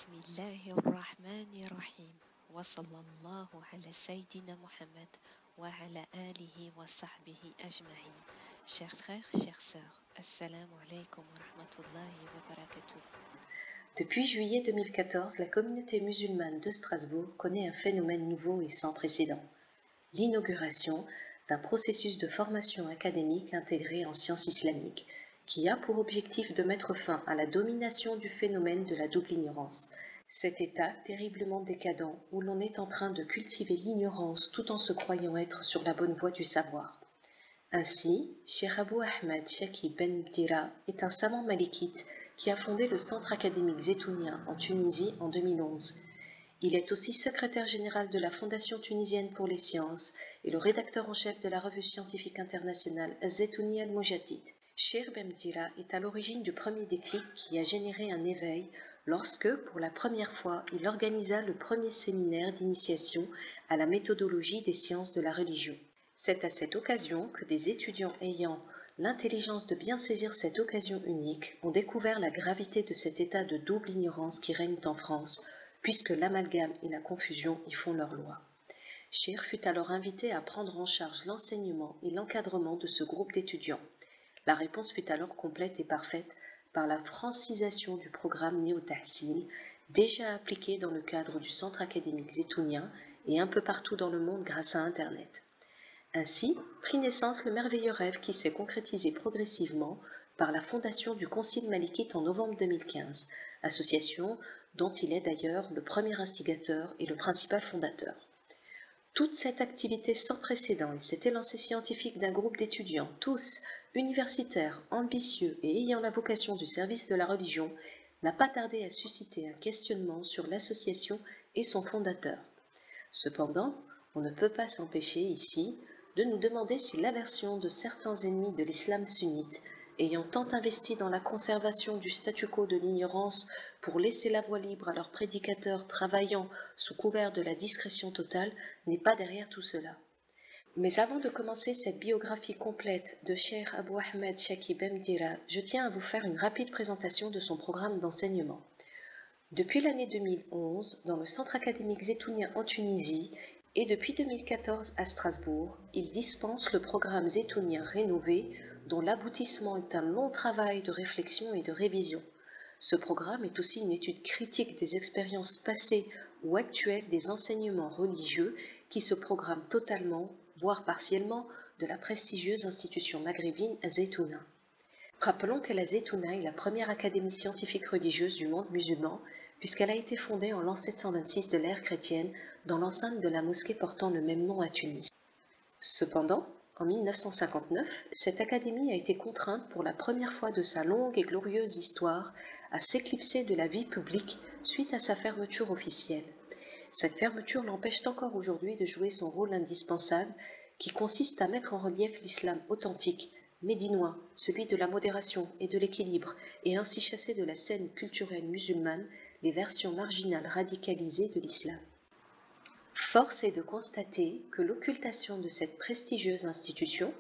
بسم الله الرحمن الرحيم وصلى الله على سيدنا محمد وعلى آله وصحبه أجمعين. Chers frères, chères sœurs, Assalamu alaikum wa rahmatullahi wa barakatuh. Depuis juillet 2014, la communauté musulmane de Strasbourg connaît un phénomène nouveau et sans précédent, l'inauguration d'un processus de formation académique intégré en sciences islamiques, qui a pour objectif de mettre fin à la domination du phénomène de la double ignorance, cet état terriblement décadent où l'on est en train de cultiver l'ignorance tout en se croyant être sur la bonne voie du savoir. Ainsi, Cheikh Abou Ahmed Chaki Ben Mtira est un savant malikite qui a fondé le Centre académique Zetounien en Tunisie en 2011. Il est aussi secrétaire général de la Fondation tunisienne pour les sciences et le rédacteur en chef de la revue scientifique internationale Zetouni al-Mujadid. Cheikh Ben Mtira est à l'origine du premier déclic qui a généré un éveil lorsque, pour la première fois, il organisa le premier séminaire d'initiation à la méthodologie des sciences de la religion. C'est à cette occasion que des étudiants ayant l'intelligence de bien saisir cette occasion unique ont découvert la gravité de cet état de double ignorance qui règne en France, puisque l'amalgame et la confusion y font leur loi. Cheikh fut alors invité à prendre en charge l'enseignement et l'encadrement de ce groupe d'étudiants. La réponse fut alors complète et parfaite par la francisation du programme Néo-Tahsil, déjà appliqué dans le cadre du Centre académique zétounien et un peu partout dans le monde grâce à Internet. Ainsi prit naissance le merveilleux rêve qui s'est concrétisé progressivement par la fondation du Concile malikite en novembre 2015, association dont il est d'ailleurs le premier instigateur et le principal fondateur. Toute cette activité sans précédent et cet élancé scientifique d'un groupe d'étudiants, tous universitaires, ambitieux et ayant la vocation du service de la religion, n'a pas tardé à susciter un questionnement sur l'association et son fondateur. Cependant, on ne peut pas s'empêcher ici de nous demander si l'aversion de certains ennemis de l'islam sunnite, ayant tant investi dans la conservation du statu quo de l'ignorance pour laisser la voie libre à leurs prédicateurs travaillant sous couvert de la discrétion totale, n'est pas derrière tout cela. Mais avant de commencer cette biographie complète de Cheikh Abou Ahmed Chaki Ben Mtira, je tiens à vous faire une rapide présentation de son programme d'enseignement. Depuis l'année 2011, dans le Centre académique zétounien en Tunisie, et depuis 2014 à Strasbourg, il dispense le programme zétounien rénové, dont l'aboutissement est un long travail de réflexion et de révision. Ce programme est aussi une étude critique des expériences passées ou actuelles des enseignements religieux qui se programment totalement, voire partiellement, de la prestigieuse institution maghrébine Zetouna. Rappelons que la Zetouna est la première académie scientifique religieuse du monde musulman, puisqu'elle a été fondée en l'an 726 de l'ère chrétienne dans l'enceinte de la mosquée portant le même nom à Tunis. Cependant, en 1959, cette académie a été contrainte pour la première fois de sa longue et glorieuse histoire à s'éclipser de la vie publique suite à sa fermeture officielle. Cette fermeture l'empêche encore aujourd'hui de jouer son rôle indispensable qui consiste à mettre en relief l'islam authentique, médinois, celui de la modération et de l'équilibre, et ainsi chasser de la scène culturelle musulmane les versions marginales radicalisées de l'islam. Force est de constater que l'occultation de cette prestigieuse institution,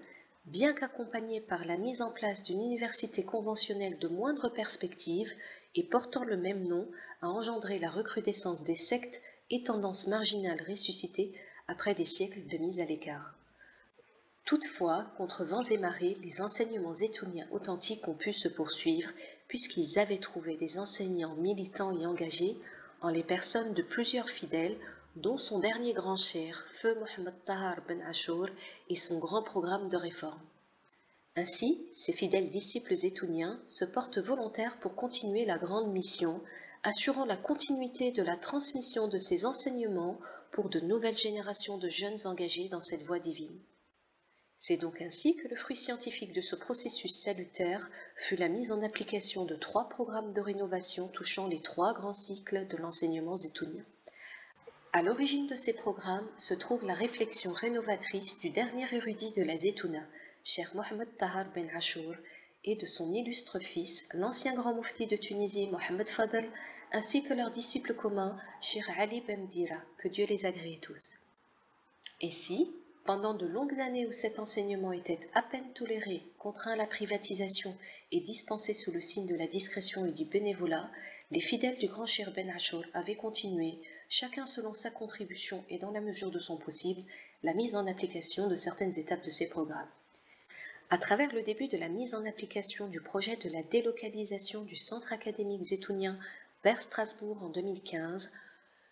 bien qu'accompagnée par la mise en place d'une université conventionnelle de moindre perspective et portant le même nom, a engendré la recrudescence des sectes et tendances marginales ressuscitées après des siècles de mise à l'écart. Toutefois, contre vents et marées, les enseignements zétouniens authentiques ont pu se poursuivre puisqu'ils avaient trouvé des enseignants militants et engagés en les personnes de plusieurs fidèles, dont son dernier grand cheikh, Feu Mohamed Tahar Ben Achour, et son grand programme de réforme. Ainsi, ces fidèles disciples zétouniens se portent volontaires pour continuer la grande mission, assurant la continuité de la transmission de ces enseignements pour de nouvelles générations de jeunes engagés dans cette voie divine. C'est donc ainsi que le fruit scientifique de ce processus salutaire fut la mise en application de 3 programmes de rénovation touchant les 3 grands cycles de l'enseignement zétounien. À l'origine de ces programmes se trouve la réflexion rénovatrice du dernier érudit de la Zetouna, Cheikh Mohamed Tahar Ben Achour, et de son illustre fils, l'ancien grand moufti de Tunisie Mohamed Fadel, ainsi que leur disciple commun, Cheikh Ali Ben Mdira, que Dieu les agrée tous. Et si, pendant de longues années où cet enseignement était à peine toléré, contraint à la privatisation et dispensé sous le signe de la discrétion et du bénévolat, Les fidèles du grand Cheikh Ben Achour avaient continué, chacun selon sa contribution et dans la mesure de son possible, la mise en application de certaines étapes de ces programmes. À travers le début de la mise en application du projet de la délocalisation du centre académique zétounien vers Strasbourg en 2015,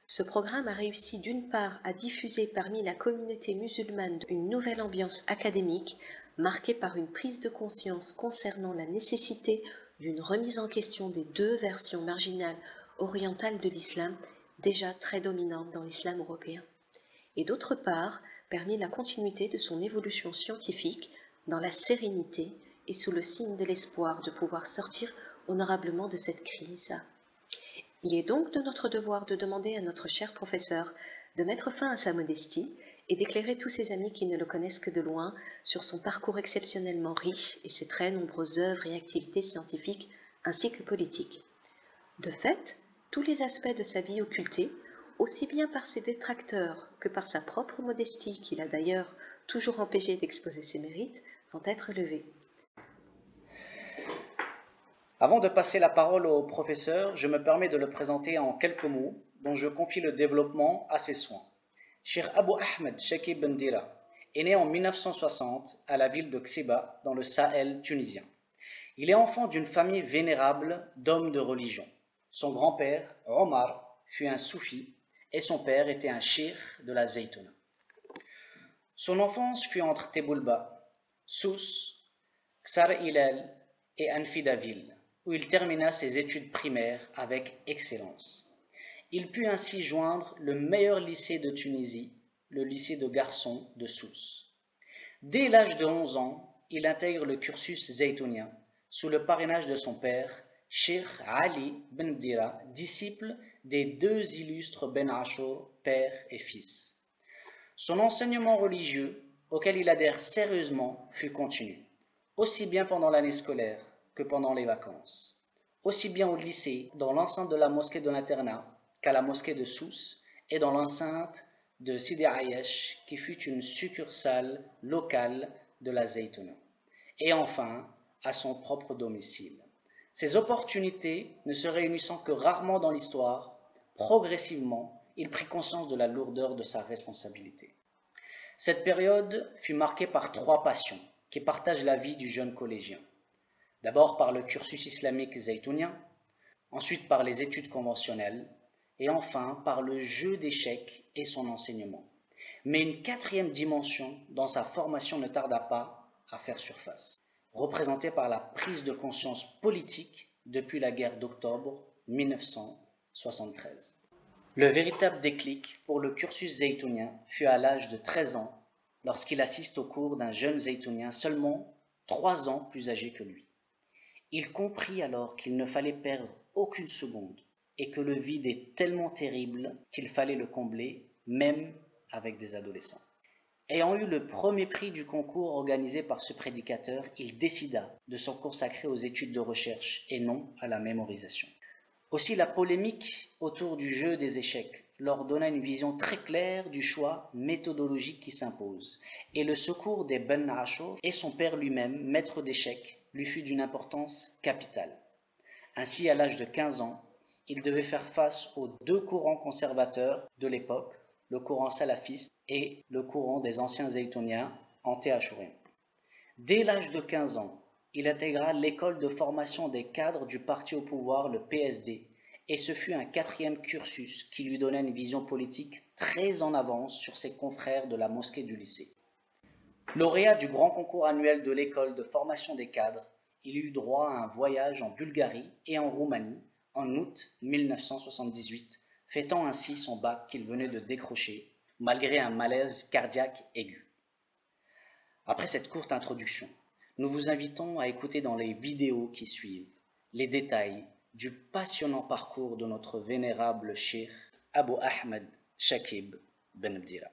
ce programme a réussi d'une part à diffuser parmi la communauté musulmane une nouvelle ambiance académique marquée par une prise de conscience concernant la nécessité d'une remise en question des deux versions marginales orientales de l'islam, déjà très dominantes dans l'islam européen, et d'autre part permis la continuité de son évolution scientifique dans la sérénité et sous le signe de l'espoir de pouvoir sortir honorablement de cette crise. Il est donc de notre devoir de demander à notre cher professeur de mettre fin à sa modestie et d'éclairer tous ses amis qui ne le connaissent que de loin sur son parcours exceptionnellement riche et ses très nombreuses œuvres et activités scientifiques ainsi que politiques. De fait, tous les aspects de sa vie occultée, aussi bien par ses détracteurs que par sa propre modestie, qu'il a d'ailleurs toujours empêché d'exposer ses mérites, vont être levés. Avant de passer la parole au professeur, je me permets de le présenter en quelques mots, dont je confie le développement à ses soins. Cheikh Abu Ahmed Shakib Ben Dira est né en 1960 à la ville de Xiba, dans le Sahel tunisien. Il est enfant d'une famille vénérable d'hommes de religion. Son grand-père, Omar, fut un soufi et son père était un cheikh de la Zaytouna. Son enfance fut entre Teboulba, Souss, Ksar Hilal et Anfidaville, où il termina ses études primaires avec excellence. Il put ainsi joindre le meilleur lycée de Tunisie, le lycée de garçons de Souss. Dès l'âge de 11 ans, il intègre le cursus zaytounien, sous le parrainage de son père, Cheikh Ali Ben Bdira, disciple des deux illustres Ben Achour, père et fils. Son enseignement religieux, auquel il adhère sérieusement, fut continu, aussi bien pendant l'année scolaire que pendant les vacances, aussi bien au lycée, dans l'enceinte de la mosquée de l'internat, qu'à la mosquée de Souss et dans l'enceinte de Sidi Ayesh, qui fut une succursale locale de la Zaytouna, et enfin à son propre domicile. Ces opportunités ne se réunissant que rarement dans l'histoire, progressivement, il prit conscience de la lourdeur de sa responsabilité. Cette période fut marquée par trois passions qui partagent la vie du jeune collégien. D'abord par le cursus islamique zaytounien, ensuite par les études conventionnelles, et enfin par le jeu d'échecs et son enseignement. Mais une quatrième dimension dans sa formation ne tarda pas à faire surface, représentée par la prise de conscience politique depuis la guerre d'octobre 1973. Le véritable déclic pour le cursus zaytounien fut à l'âge de 13 ans, lorsqu'il assiste au cours d'un jeune zaytounien seulement 3 ans plus âgé que lui. Il comprit alors qu'il ne fallait perdre aucune seconde et que le vide est tellement terrible qu'il fallait le combler, même avec des adolescents. Ayant eu le premier prix du concours organisé par ce prédicateur, il décida de se consacrer aux études de recherche et non à la mémorisation. Aussi, la polémique autour du jeu des échecs leur donna une vision très claire du choix méthodologique qui s'impose, et le secours des Ben Achour et son père lui-même, maître d'échecs, lui fut d'une importance capitale. Ainsi, à l'âge de 15 ans, il devait faire face aux deux courants conservateurs de l'époque, le courant salafiste et le courant des anciens zaytouniens anté-achourim. Dès l'âge de 15 ans, il intégra l'école de formation des cadres du parti au pouvoir, le PSD, et ce fut un quatrième cursus qui lui donna une vision politique très en avance sur ses confrères de la mosquée du lycée. Lauréat du grand concours annuel de l'école de formation des cadres, il eut droit à un voyage en Bulgarie et en Roumanie en août 1978, fêtant ainsi son bac qu'il venait de décrocher, malgré un malaise cardiaque aigu. Après cette courte introduction, nous vous invitons à écouter dans les vidéos qui suivent les détails du passionnant parcours de notre vénérable cheikh Abu Ahmed Shakib Ben Bdira.